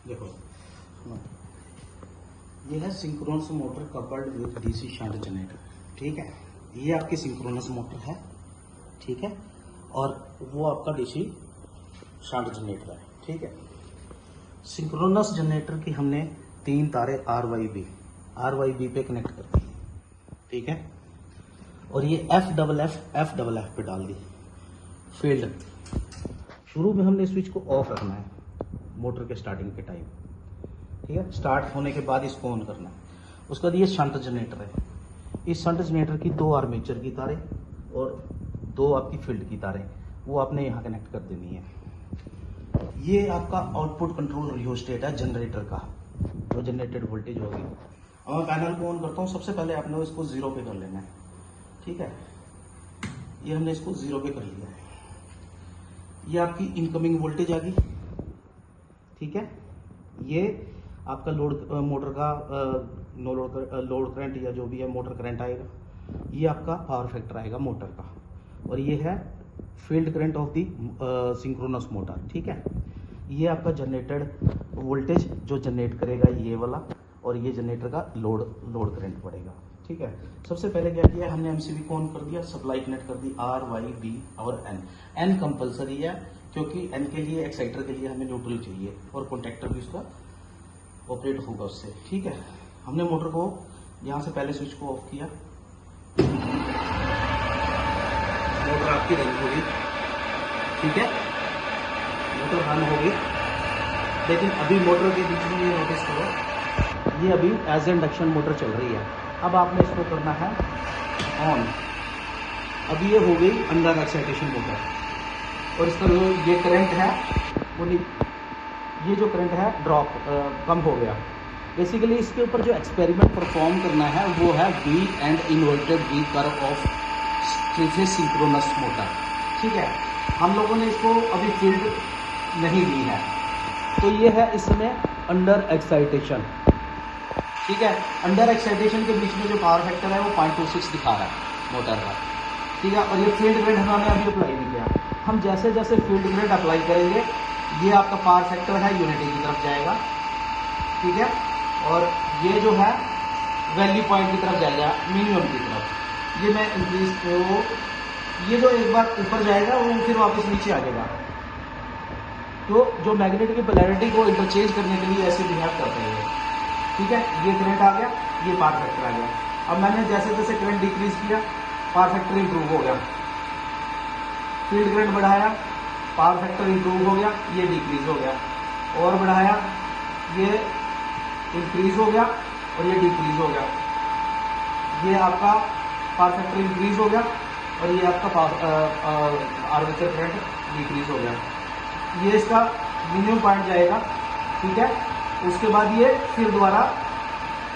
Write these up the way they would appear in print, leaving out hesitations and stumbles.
देखो ये है synchronous motor coupled with DC shunt generator. ठीक है, ये आपकी सिंक्रोनस मोटर है। ठीक है, और वो आपका डीसी शंट जनरेटर है। ठीक है, सिंक्रोनस जनरेटर की हमने 3 तारे आर वाई बी पे कनेक्ट कर दी। ठीक है, और ये एफ डबल एफ पे डाल दी फील्ड। शुरू में हमने स्विच को ऑफ रखना है मोटर के स्टार्टिंग के टाइम। ठीक है, स्टार्ट होने के बाद इसको ऑन करना है। उसके बाद ये शंट जनरेटर है। इस शंट जनरेटर की 2 आर्मेचर की तारें और 2 आपकी फील्ड की तारें वो आपने यहाँ कनेक्ट कर देनी है। ये आपका आउटपुट कंट्रोल रियोस्टेट है जनरेटर का, जो जनरेटेड वोल्टेज होगी। अब मैं पैनल को ऑन करता हूँ। सबसे पहले आपने इसको 0 पे कर लेना है। ठीक है, ये हमने इसको 0 पे कर लिया है। ये आपकी इनकमिंग वोल्टेज आ गई। ठीक है, ये आपका मोटर का नो लोड करंट या जो भी है मोटर करंट आएगा। ये आपका पावर फैक्टर आएगा मोटर का, और ये है field current of the synchronous motor. ठीक है, ये आपका जनरेटेड वोल्टेज जो जनरेट करेगा ये वाला, और ये जनरेटर का लोड करंट पड़ेगा। ठीक है, सबसे पहले क्या किया हमने, एमसीबी को ऑन कर दिया, सप्लाई कनेक्ट कर दी आर वाई बी और एन कंपलसरी है क्योंकि एन के लिए एक्साइटर के लिए हमें न्यूट्रल चाहिए और कॉन्टेक्टर भी उसका ऑपरेट होगा उससे। ठीक है, हमने मोटर को यहाँ से पहले स्विच को ऑफ किया, मोटर आपकी रन होगी। ठीक है, मोटर रन होगी, लेकिन अभी मोटर के बीच में ये नोटिस करो, ये अभी एज इंडक्शन मोटर चल रही है। अब आपने इसको करना है ऑन। अभी ये हो गई अंडर एक्साइटेशन मोटर, और इसका जो ये करंट है वो ये जो करंट है ड्रॉप कम हो गया। बेसिकली इसके ऊपर जो एक्सपेरिमेंट परफॉर्म करना है वो है V and inverted V curve of synchronous motor. ठीक है, हम लोगों ने इसको अभी फील्ड नहीं ली है, तो ये है इसमें अंडर एक्साइटेशन। ठीक है, अंडर एक्साइटेशन के बीच में जो पावर फैक्टर है वो 0.26 दिखा रहा है मोटर का। ठीक है, और ये फील्ड करंट हमने अभी अप्लाई नहीं किया। हम जैसे जैसे फील्ड करंट अप्लाई करेंगे ये आपका पावर फैक्टर है यूनिटी की तरफ जाएगा। ठीक है, और ये जो है वैल्यू पॉइंट की तरफ जाएगा, मिनिमम की तरफ। ये मैं इंक्रीज को, ये जो एक बार ऊपर जाएगा वो फिर वापस नीचे आ जाएगा। तो जो मैग्नेट की पोलैरिटी को इंटरचेंज करने के लिए ऐसे बिहेव करते हैं। ठीक है, ये करंट आ गया, ये पावर फैक्टर आ गया। अब मैंने जैसे जैसे करंट डिक्रीज किया पावर फैक्टर इंप्रूव हो गया। फील्ड करंट बढ़ाया, पावर फैक्टर इंप्रूव हो गया, ये डिक्रीज हो गया। और बढ़ाया, ये इंक्रीज हो गया और ये डिक्रीज हो गया। ये आपका पावर फैक्टर इंक्रीज हो गया और ये आपका आर्मेचर करंट डिक्रीज हो गया। ये इसका मिनिमम पॉइंट जाएगा। ठीक है, उसके बाद ये फिर दोबारा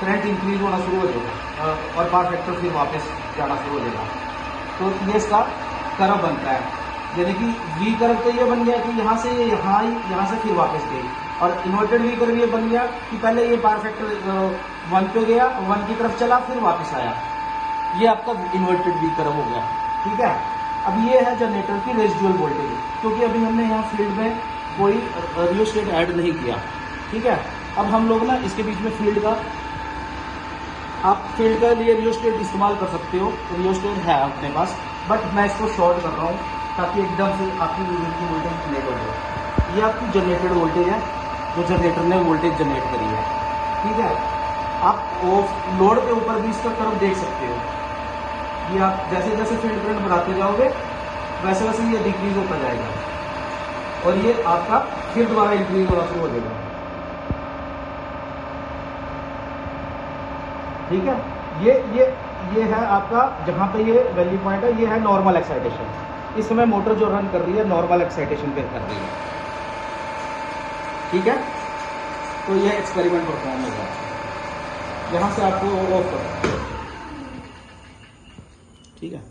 करंट इंक्रीज होना शुरू हो जाएगा और पावर फैक्टर फिर वापस जाना शुरू हो जाएगा। तो ये इसका कर्व बनता है, यानी कि वी कर्व तो ये बन गया कि यहाँ से ये यहाँ आई, यहाँ से फिर वापस गई। और इन्वर्टेड वी कर्व ये बन गया कि पहले ये पावर फैक्टर 1 पे गया, 1 की तरफ चला, फिर वापस आया। ये आपका इन्वर्टेड वी कर्व हो गया। ठीक है, अब ये है जनरेटर की रेजिडुअल वोल्टेज, क्योंकि अभी हमने यहाँ फील्ड में कोई रियोस्टेट ऐड नहीं किया। ठीक है, अब हम लोग ना इसके बीच में फील्ड का, आप फील्ड के लिए रियोस्टेट इस्तेमाल कर सकते हो, रियोस्टेट है अपने पास, बट मैं इसको शॉर्ट कर रहा हूँ ताकि एकदम से आपकी यूनिट की वोल्टेज जनरेट हो जाए। ये आपकी जनरेटेड वोल्टेज है जो जनरेटर ने वोल्टेज जनरेट करी है। ठीक है, आप लोड के ऊपर भी इसका कर्व देख सकते हो। ये आप जैसे जैसे फील्ड करंट बढ़ाते जाओगे वैसे वैसे ये डिक्रीज होता जाएगा और ये आपका फिर दोबारा इंक्रीज होना शुरू हो जाएगा। ठीक है, ये है आपका जहां पे ये वैल्यू पॉइंट है, ये है नॉर्मल एक्साइटेशन। इस समय मोटर जो रन कर रही है नॉर्मल एक्साइटेशन पे कर रही है। ठीक है, तो ये एक्सपेरिमेंट परफॉर्म होगा। यहां से आपको ऑफ करो। ठीक है।